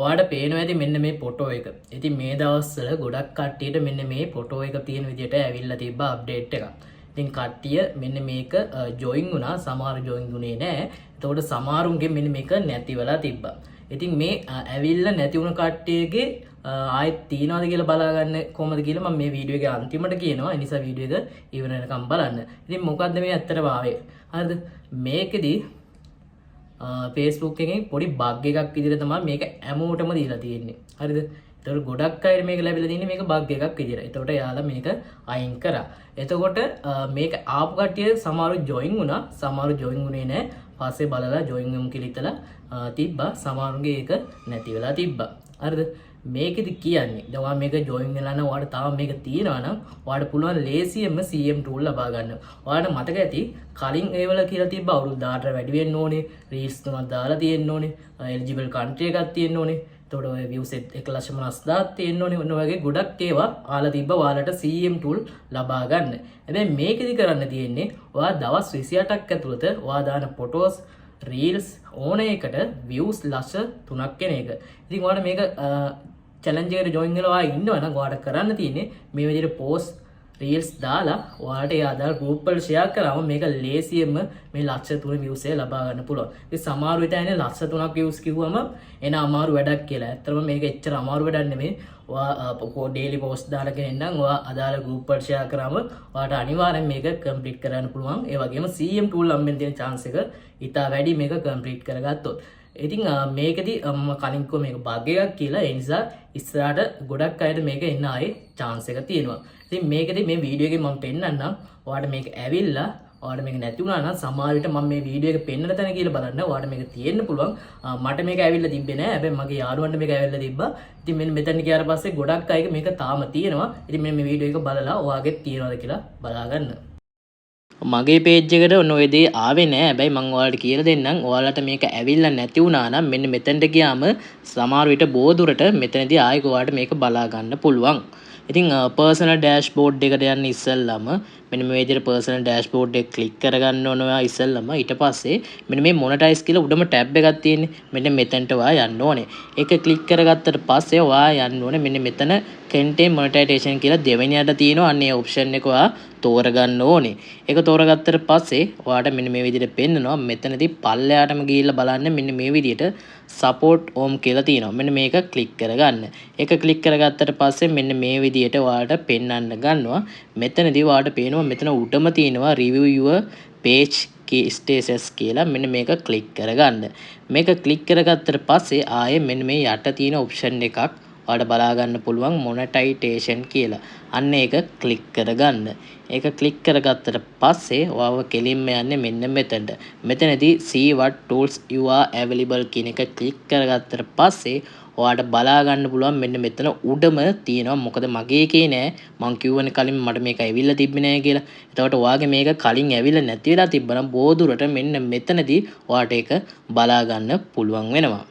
ඔයාට පේනවා ඇති මෙන්න මේ ෆොටෝ එක. ඉතින් මේ දවස්වල ගොඩක් කට්ටියට මෙන්න මේ ෆොටෝ එක තියෙන විදිහට ඇවිල්ලා තිබ්බා අප්ඩේට් එකක්. ඉතින් කට්ටිය මෙන්න මේක ජොයින් වුණා, සමහර ජොයින් වුණේ නැහැ. එතකොට සමහරුන්ගේ මෙන්න මේක නැති වෙලා තිබ්බා. ඉතින් මේ ඇවිල්ලා නැති වුණ කට්ටියගේ ආයෙත් තියනවාද කියලා බලා ගන්න කොහොමද කියලා මම මේ වීඩියෝ එකේ අන්තිමට කියනවා. ඒ නිසා වීඩියෝ එක ඉවර වෙනකම් බලන්න. ඉතින් මොකද්ද මේ ඇත්තටම ආවේ? හරිද? මේකෙදි Facebook එකෙන් පොඩි බග් එකක් විදිහට තමයි මේක හැමෝටම දීලා තියෙන්නේ. හරිද? ඒතකොට ගොඩක් අය මේක ලැබිලා තින්නේ මේක බග් එකක් විදිහට. ඒතකොට යාලා මේක අයින් කරා. එතකොට මේක ආපු කට්ටිය සමහරව ජොයින් වුණා, සමහරව ජොයින් වුණේ නැහැ. පස්සේ බලලා ජොයින් වෙමු කියලා හිතලා තිබ්බා. සමහරුන්ගේ ඒක නැති වෙලා තිබ්බා. හරිද? මේකෙදි කියන්නේ දැන් ඔයා මේක ජොයින් වෙලා නම් ඔයාලට තාම මේක තියෙනවා නම් ඔයාලට පුළුවන් ලේසියෙන්ම CM tool ලබා ගන්න. ඔයාලට මතක ඇති කලින් ඒවල කියලා තිබ්බ අවුරුදු 18 වැඩි වෙන්න ඕනේ, reels තුනක් දාලා තියෙන්න ඕනේ, eligible country එකක් තියෙන්න ඕනේ. එතකොට ඔය view set 1,50,000ක් තියෙන්න ඕනේ. ඔන්න වගේ ගොඩක් ඒවා ආලා තිබ්බ ඔයාලට CM tool ලබා ගන්න. හැබැයි මේකෙදි කරන්න තියෙන්නේ ඔයා දවස් 28ක් ඇතුළත ඔයා දාන photos reels ඕන එකට views ලක්ෂ 3ක් කෙන එක. ඉතින් ඔයාලට මේක challenge එකට join වෙලා ඔයා ඉන්නවනම් ඔයාලට කරන්න තියෙන්නේ මේ විදිහට post reels දාලා ඔයාලට ඒ අදාළ group වල share කරාම මේක ලේසියෙන්ම මේ ලක්ෂ 3 views එක ලබා ගන්න පුළුවන්. ඉතින් සමහර විට ඇන්නේ ලක්ෂ 3ක් views කිව්වම එන අමාරු වැඩක් කියලා. ඇත්තටම මේක එච්චර අමාරු වැඩක් නෙමෙයි. ඔයා daily post දාලා කෙනෙක් නම් ඔයා අදාළ group වල share කරාම ඔයාට අනිවාර්යෙන් මේක complete කරන්න පුළුවන්. ඒ වගේම CM tool හම්බෙන්න තියෙන chance එක ඉතා වැඩි මේක complete කරගත්තොත්. ඉතින් මේකෙදි කලින් කිව්ව මේක බග් එකක් කියලා. ඒ නිසා ඉස්සරහට ගොඩක් අයට මේක එන්න ආයේ chance එක තියෙනවා. ඉතින් මේකෙදි මේ වීඩියෝ එකේ මම පෙන්නන්නම්. ඔයාලට මේක ඇවිල්ලා ඔයාලට මේක නැති වුණා නම් සමහර විට මම මේ වීඩියෝ එක පෙන්නන තැන කියලා බලන්න ඔයාලට මේක තියෙන්න පුළුවන්. මට මේක ඇවිල්ලා තිබ්බේ නෑ. හැබැයි මගේ යාළුවන්ට මේක ඇවිල්ලා තිබ්බා. ඉතින් මෙන්න මෙතන ගියාට පස්සේ ගොඩක් අයගේ මේක තාම තියෙනවා. ඉතින් මෙන්න මේ වීඩියෝ එක බලලා ඔයාගේ තියෙනවද කියලා බලා ගන්න. මගේ පේජ් එකට ඔන්න ඔය දේ ආවේ නෑ. හැබැයි මම ඔයාලට කියලා දෙන්නම්. ඔයාලට මේක ඇවිල්ලා නැති වුණා නම් මෙන්න මෙතනට ගියාම සමහර විට බොහෝ දුරට මෙතනදී ආයෙ ඔයාලට මේක බලා ගන්න පුළුවන්. ඉතින් personal dashboard එකට යන්න ඉස්සෙල්ලාම මෙන්න මේ විදිහට personal dashboard එක click කරගන්න ඕන ඔයා ඉස්සෙල්ලාම. ඊට පස්සේ මෙන්න මේ monetize කියලා උඩම tab එකක් තියෙන්නේ. මෙන්න මෙතනට ඔයා යන්න ඕනේ. ඒක click කරගත්තට පස්සේ ඔයා යන්න ඕනේ මෙන්න මෙතන content monetization කියලා දෙවෙනියට තියෙනවා. අන්න ඒ option එක ඔයා තෝරගන්න ඕනේ. ඒක තෝරගත්තට පස්සේ ඔයාට මෙන්න මේ විදිහට පෙන්නනවා. මෙතනදී පල්ලෙහාටම ගිහිල්ලා බලන්න මෙන්න මේ විදිහට support home කියලා තියෙනවා. මෙන්න මේක click කරගන්න. ඒක click කරගත්තට පස්සේ මෙන්න මේ විදිහට ඔයාලට පෙන්වන්න ගන්නවා. මෙතනදී ඔයාලට පේනවා මෙතන උඩම තියෙනවා review your page key status කියලා. මෙන්න මේක click කරගන්න. මේක click කරගත්තට පස්සේ ආයේ මෙන්න මේ යට තියෙන option එකක් ඔයාලට බලා ගන්න පුළුවන් monetization කියලා. අන්න ඒක click කරගන්න. ඒක click කරගත්තට පස්සේ ඔයාව කෙලින්ම යන්නේ මෙන්න මෙතනට. මෙතනදී see what tools you are available කියන එක click කරගත්තට පස්සේ ඔයාට බලා ගන්න පුළුවන් මෙන්න මෙතන උඩම තියෙනවා. මොකද මගේ එකේ නෑ. මං කිව්වනේ කලින් මට මේක ඇවිල්ලා තිබ්බේ නෑ කියලා. එතකොට ඔයාගේ මේක කලින් ඇවිල්ලා නැති වෙලා තිබ්බනම් බොහෝ දුරට මෙන්න මෙතනදී ඔයාට ඒක බලා ගන්න පුළුවන් වෙනවා.